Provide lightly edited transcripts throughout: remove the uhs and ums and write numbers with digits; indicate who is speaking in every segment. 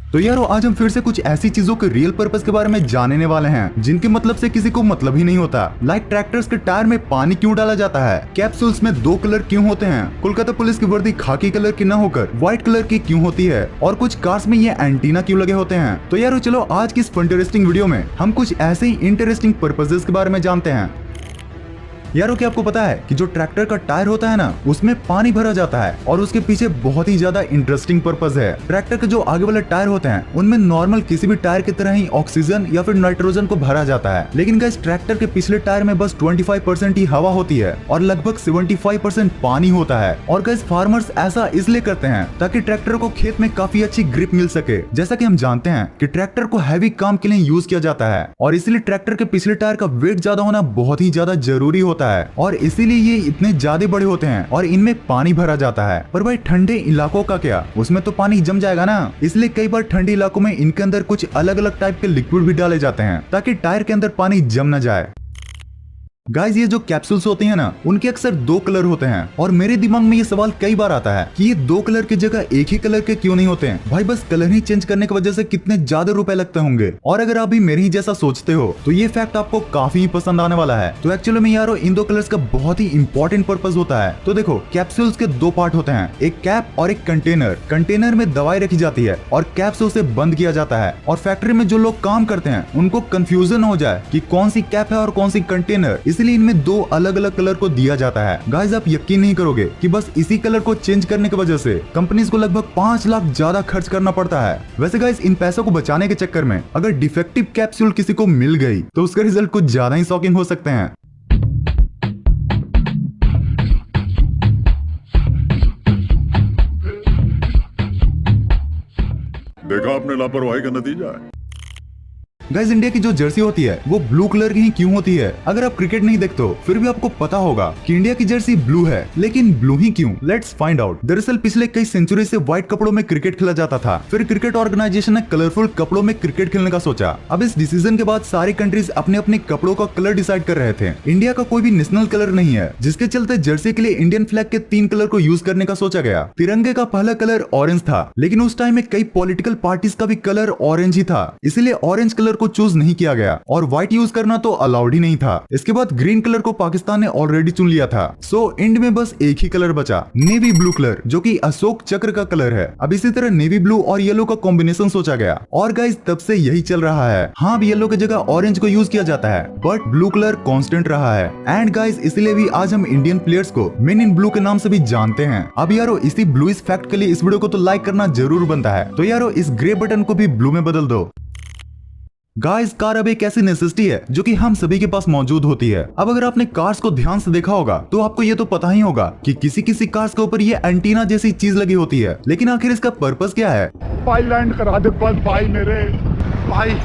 Speaker 1: तो यारो आज हम फिर से कुछ ऐसी चीजों के रियल पर्पस के बारे में जानने वाले हैं जिनके मतलब से किसी को मतलब ही नहीं होता। लाइक ट्रैक्टर्स के टायर में पानी क्यों डाला जाता है, कैप्सूल्स में 2 कलर क्यों होते हैं, कोलकाता पुलिस की वर्दी खाकी कलर की न होकर व्हाइट कलर की क्यों होती है, और कुछ कार्स में ये एंटीना क्यों लगे होते हैं। तो यारो चलो आज की इस इंटरेस्टिंग वीडियो में हम कुछ ऐसे ही इंटरेस्टिंग पर्पसेस के बारे में जानते हैं। यारो क्या आपको पता है कि जो ट्रैक्टर का टायर होता है ना, उसमें पानी भरा जाता है और उसके पीछे बहुत ही ज्यादा इंटरेस्टिंग पर्पस है। ट्रैक्टर के जो आगे वाले टायर होते हैं उनमें नॉर्मल किसी भी टायर की तरह ही ऑक्सीजन या फिर नाइट्रोजन को भरा जाता है, लेकिन गाइस ट्रैक्टर के पिछले टायर में बस 25% ही हवा होती है और लगभग 75% पानी होता है। और गाइस फार्मर्स ऐसा इसलिए करते हैं ताकि ट्रैक्टर को खेत में काफी अच्छी ग्रिप मिल सके। जैसा कि हम जानते हैं कि ट्रैक्टर को हैवी काम के लिए यूज किया जाता है और इसीलिए ट्रैक्टर के पिछले टायर का वेट ज्यादा होना बहुत ही ज्यादा जरूरी होता है और इसीलिए ये इतने ज्यादा बड़े होते हैं और इनमें पानी भरा जाता है। पर भाई ठंडे इलाकों का क्या, उसमें तो पानी जम जाएगा ना, इसलिए कई बार ठंडे इलाकों में इनके अंदर कुछ अलग अलग टाइप के लिक्विड भी डाले जाते हैं ताकि टायर के अंदर पानी जम न जाए। गाइस ये जो कैप्सूल्स होती हैं ना, उनके अक्सर 2 कलर होते हैं और मेरे दिमाग में ये सवाल कई बार आता है कि ये 2 कलर की जगह एक ही कलर के क्यों नहीं होते हैं। भाई बस कलर ही चेंज करने की वजह से कितने ज्यादा रुपए लगते होंगे। और अगर आप भी मेरे ही जैसा सोचते हो तो ये फैक्ट आपको काफी पसंद आने वाला है। तो एक्चुअली में यारो इन 2 कलर्स का बहुत ही इंपॉर्टेंट पर्पस होता है। तो देखो कैप्सूल्स के 2 पार्ट होते हैं, एक कैप और एक कंटेनर। कंटेनर में दवाई रखी जाती है और कैप से उसे बंद किया जाता है। और फैक्ट्री में जो लोग काम करते हैं उनको कंफ्यूजन हो जाए कि कौन सी कैप है और कौन सी कंटेनर, इसलिए इनमें 2 अलग अलग कलर को दिया जाता है। गाइस आप यकीन नहीं करोगे कि बस इसी कलर को चेंज करने की वजह से कंपनीज को लगभग 5 लाख ज्यादा खर्च करना पड़ता है। वैसे गाइस इन पैसों को बचाने के चक्कर में अगर डिफेक्टिव कैप्सूल किसी को मिल गई तो उसका रिजल्ट कुछ ज्यादा ही शॉकिंग हो सकते हैं।
Speaker 2: देखा आपने लापरवाही का नतीजा है।
Speaker 1: गाइस इंडिया की जो जर्सी होती है वो ब्लू कलर की ही क्यों होती है? अगर आप क्रिकेट नहीं देखते हो फिर भी आपको पता होगा कि इंडिया की जर्सी ब्लू है, लेकिन ब्लू ही क्यों? Let's find out. दरअसल पिछले कई सेंचुरी से व्हाइट कपड़ों में क्रिकेट खेला जाता था, फिर क्रिकेट ऑर्गेनाइजेशन ने कलरफुल कपड़ों में क्रिकेट खेलने का सोचा। अब इस डिसीजन के बाद सारी कंट्रीज अपने अपने कपड़ों का कलर डिसाइड कर रहे थे। इंडिया का कोई भी नेशनल कलर नहीं है, जिसके चलते जर्सी के लिए इंडियन फ्लैग के 3 कलर को यूज करने का सोचा गया। तिरंगे का पहला कलर ऑरेंज था, लेकिन उस टाइम में कई पॉलिटिकल पार्टीज का भी कलर ऑरेंज ही था, इसलिए ऑरेंज कलर को चूज नहीं किया गया और व्हाइट यूज करना तो अलाउड ही नहीं था। इसके बाद ग्रीन कलर को पाकिस्तान ने ऑलरेडी चुन लिया था, सो इंड में बस एक ही कलर बचा, नेवी ब्लू कलर, जो कि अशोक चक्र का कलर है। अब इसी तरह नेवी ब्लू और येलो का कॉम्बिनेशन सोचा गया और गाइस तब से यही चल रहा है। हाँ अब येलो की जगह ऑरेंज को यूज किया जाता है, बट ब्लू कलर कांस्टेंट रहा है। एंड गाइस इसलिए भी आज हम इंडियन प्लेयर्स को मेन इन ब्लू के नाम से भी जानते हैं। अब यारो इसी ब्लू इस फैक्ट के लिए इस वीडियो को तो लाइक करना जरूर बनता है। तो यारो इस ग्रे बटन को भी ब्लू में बदल दो। गाइस कार अब एक ऐसी नेसेसिटी है जो कि हम सभी के पास मौजूद होती है। अब अगर आपने कार्स को ध्यान से देखा होगा तो आपको ये तो पता ही होगा कि किसी किसी कार्स के ऊपर ये एंटीना जैसी चीज लगी होती है, लेकिन आखिर इसका पर्पस क्या है?
Speaker 2: भाई लैंड करा दे बस भाई, मेरे भाई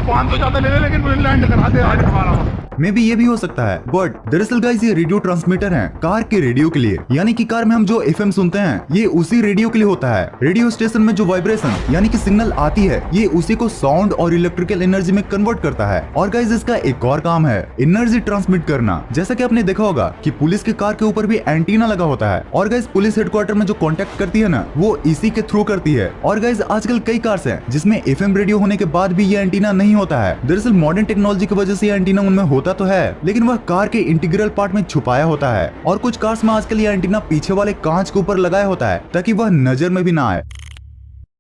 Speaker 2: 500 ज्यादा ले ले लेकिन मुझे लैंड करा दे आज हमारा।
Speaker 1: मे भी ये भी हो सकता है, बट दरअसल गाइस ये रेडियो ट्रांसमीटर हैं कार के रेडियो के लिए। यानी कि कार में हम जो एफएम सुनते हैं ये उसी रेडियो के लिए होता है। रेडियो स्टेशन में जो वाइब्रेशन यानी कि सिग्नल आती है ये उसी को साउंड और इलेक्ट्रिकल एनर्जी में कन्वर्ट करता है। और गाइस इसका एक और काम है एनर्जी ट्रांसमिट करना। जैसा कि आपने देखा होगा कि पुलिस के कार के ऊपर भी एंटीना लगा होता है और गाइस पुलिस हेडक्वार्टर में जो कॉन्टेक्ट करती है ना वो इसी के थ्रू करती है। और गाइस आजकल कई कार्स हैं जिसमें एफएम रेडियो होने के बाद भी ये एंटीना नहीं होता है। दरअसल मॉडर्न टेक्नोलॉजी की वजह से ये एंटीना उनमें होता तो है, लेकिन वह कार के इंटीग्रल पार्ट में छुपाया होता है। और कुछ कार्स में आजकल ये एंटीना पीछे वाले कांच के ऊपर लगाया होता है ताकि वह नजर में भी ना आए।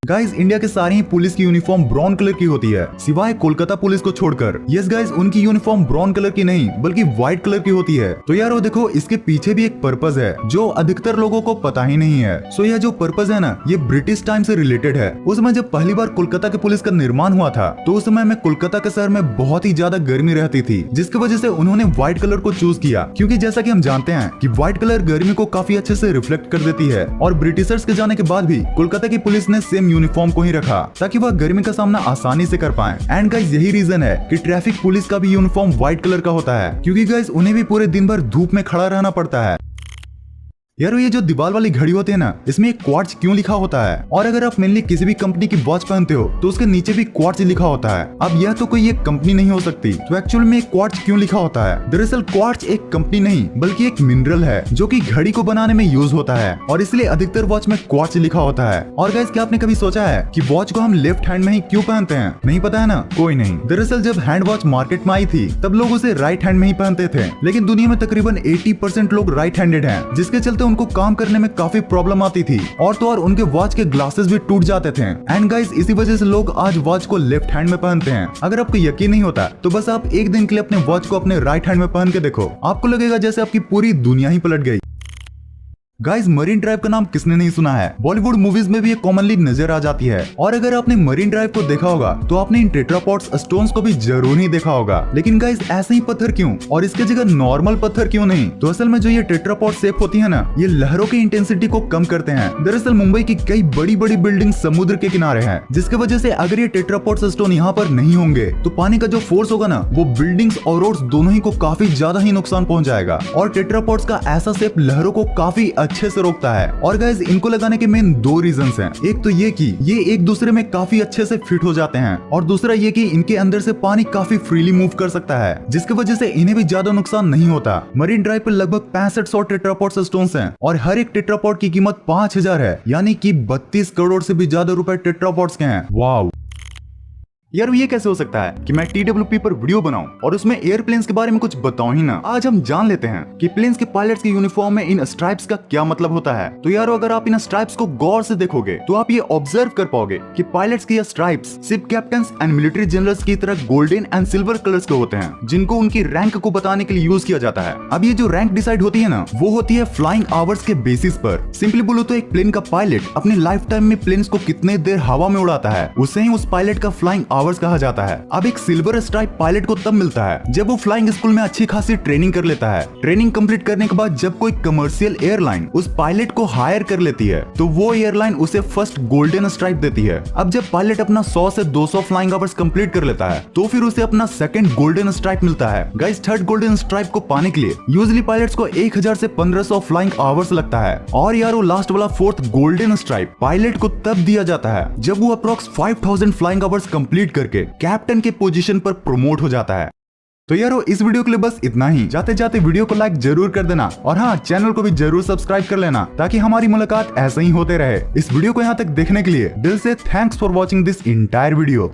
Speaker 1: गाइस इंडिया के सारी ही पुलिस की यूनिफॉर्म ब्राउन कलर की होती है, सिवाय कोलकाता पुलिस को छोड़कर। यस गाइस उनकी यूनिफॉर्म ब्राउन कलर की नहीं बल्कि व्हाइट कलर की होती है। तो यार वो देखो इसके पीछे भी एक पर्पस है जो अधिकतर लोगों को पता ही नहीं है। सो यह जो पर्पस है ना ये ब्रिटिश टाइम से रिलेटेड है। उस समय जब पहली बार कोलकाता के पुलिस का निर्माण हुआ था तो उस समय में कोलकाता के शहर में बहुत ही ज्यादा गर्मी रहती थी, जिसकी वजह से उन्होंने व्हाइट कलर को चूज किया, क्योंकि जैसा कि हम जानते हैं कि व्हाइट कलर गर्मी को काफी अच्छे से रिफ्लेक्ट कर देती है। और ब्रिटिशर्स के जाने के बाद भी कोलकाता की पुलिस ने सेम यूनिफॉर्म को ही रखा ताकि वह गर्मी का सामना आसानी से कर पाए। एंड गाइस यही रीजन है कि ट्रैफिक पुलिस का भी यूनिफॉर्म व्हाइट कलर का होता है, क्योंकि गाइस उन्हें भी पूरे दिन भर धूप में खड़ा रहना पड़ता है। यार ये जो दीवार वाली घड़ी होती है ना, इसमें एक क्वार्ट्ज क्यों लिखा होता है? और अगर आप मेनली किसी भी कंपनी की वॉच पहनते हो तो उसके नीचे भी क्वार्ट्ज लिखा होता है। अब यह तो कोई एक कंपनी नहीं हो सकती, तो एक्चुअल में क्वार्ट्ज क्यों लिखा होता है? दरअसल क्वार्ट्ज एक कंपनी नहीं बल्कि एक मिनरल है जो कि घड़ी को बनाने में यूज होता है, और इसलिए अधिकतर वॉच में क्वार्ट्ज लिखा होता है। और गाइस, क्या आपने कभी सोचा है कि वॉच को हम लेफ्ट हैंड में ही क्यों पहनते हैं? नहीं पता है ना? कोई नहीं। दरअसल जब हैंड वॉच मार्केट में आई थी तब लोग उसे राइट हैंड में ही पहनते थे, लेकिन दुनिया में तकरीबन 80% लोग राइट हैंडेड हैं, जिसके चलते उनको काम करने में काफी प्रॉब्लम आती थी, और तो और उनके वॉच के ग्लासेस भी टूट जाते थे। एंड गाइस, इसी वजह से लोग आज वॉच को लेफ्ट हैंड में पहनते हैं। अगर आपको यकीन नहीं होता तो बस आप एक दिन के लिए अपने वॉच को अपने राइट हैंड में पहन के देखो, आपको लगेगा जैसे आपकी पूरी दुनिया ही पलट गई। गाइस, मरीन ड्राइव का नाम किसने नहीं सुना है? बॉलीवुड मूवीज में भी ये कॉमनली नजर आ जाती है। और अगर आपने मरीन ड्राइव को देखा होगा तो आपने इन टेट्रापॉड्स स्टोन्स को भी जरूर ही देखा होगा। लेकिन गाइस, ऐसे ही पत्थर क्यों, और इसके जगह नॉर्मल पत्थर क्यों नहीं? तो असल में जो ये टेट्रापॉड शेप होती है ना, ये लहरों की इंटेंसिटी को कम करते हैं। दरअसल मुंबई की कई बड़ी बड़ी बिल्डिंग समुद्र के किनारे है, जिसकी वजह से अगर ये टेट्रापॉड्स स्टोन यहाँ पर नहीं होंगे तो पानी का जो फोर्स होगा ना, वो बिल्डिंग्स और रोड्स दोनों ही को काफी ज्यादा ही नुकसान पहुंचाएगा। और टेट्रापॉड्स का ऐसा शेप लहरों को काफी अच्छे से रोकता है। और गाइस, इनको लगाने के मेन दो रीजंस हैं। एक तो ये कि ये एक दूसरे में काफी अच्छे से फिट हो जाते हैं, और दूसरा ये कि इनके अंदर से पानी काफी फ्रीली मूव कर सकता है, जिसकी वजह से इन्हें भी ज्यादा नुकसान नहीं होता। मरीन ड्राइव पर लगभग 6500 टेट्रापॉड स्टोन्स हैं, और हर एक टेट्रापॉड की कीमत 5000 है, यानी कि 32 करोड़ से भी ज्यादा रुपए टेट्रापॉड्स के हैं। वाव यार, ये कैसे हो सकता है कि मैं TWP पर वीडियो बनाऊं और उसमें एयरप्लेन्स के बारे में कुछ बताऊं ही ना। आज हम जान लेते हैं कि प्लेन्स के पायलट्स के यूनिफॉर्म में इन स्ट्राइप्स का क्या मतलब होता है। तो यारो, अगर आप इन स्ट्राइप्स को गौर से देखोगे तो आप ये ऑब्जर्व कर पाओगे कि पायलट्स के ये stripes ship captains and military generals की तरह गोल्डन एंड सिल्वर कलर्स के होते हैं, जिनको उनकी रैंक को बताने के लिए यूज किया जाता है। अब ये जो रैंक डिसाइड होती है ना, वो होती है फ्लाइंग आवर्स के बेसिस पर। सिंपली बोलो तो एक प्लेन का पायलट अपने लाइफ टाइम में प्लेन्स को कितने देर हवा में उड़ाता है, उसे ही उस पायलट का फ्लाइंग आवर्स कहा जाता है। अब एक सिल्वर स्ट्राइप पायलट को तब मिलता है जब वो फ्लाइंग स्कूल में अच्छी खासी ट्रेनिंग कर लेता है। ट्रेनिंग कंप्लीट करने के बाद जब कोई कमर्शियल एयरलाइन उस पायलट को हायर कर लेती है तो वो एयरलाइन उसे फर्स्ट गोल्डन स्ट्राइप देती है। अब जब पायलट अपना 100 से 200 फ्लाइंग आवर्स कंप्लीट कर लेता है तो फिर उसे अपना सेकंड गोल्डन स्ट्राइप मिलता है। गाइस, थर्ड गोल्डन स्ट्राइप को पाने के लिए यूजुअली पायलट्स को 1000 से 1500 फ्लाइंग आवर्स लगता है। और यार, वो लास्ट वाला फोर्थ गोल्डन स्ट्राइप पायलट को तब दिया जाता है जब वो अप्रोक्स 5000 फ्लाइंग आवर्स कंप्लीट करके कैप्टन के पोजीशन पर प्रमोट हो जाता है। तो यारो, इस वीडियो के लिए बस इतना ही। जाते जाते वीडियो को लाइक जरूर कर देना, और हाँ, चैनल को भी जरूर सब्सक्राइब कर लेना, ताकि हमारी मुलाकात ऐसे ही होते रहे। इस वीडियो को यहाँ तक देखने के लिए दिल से thanks for watching this entire video.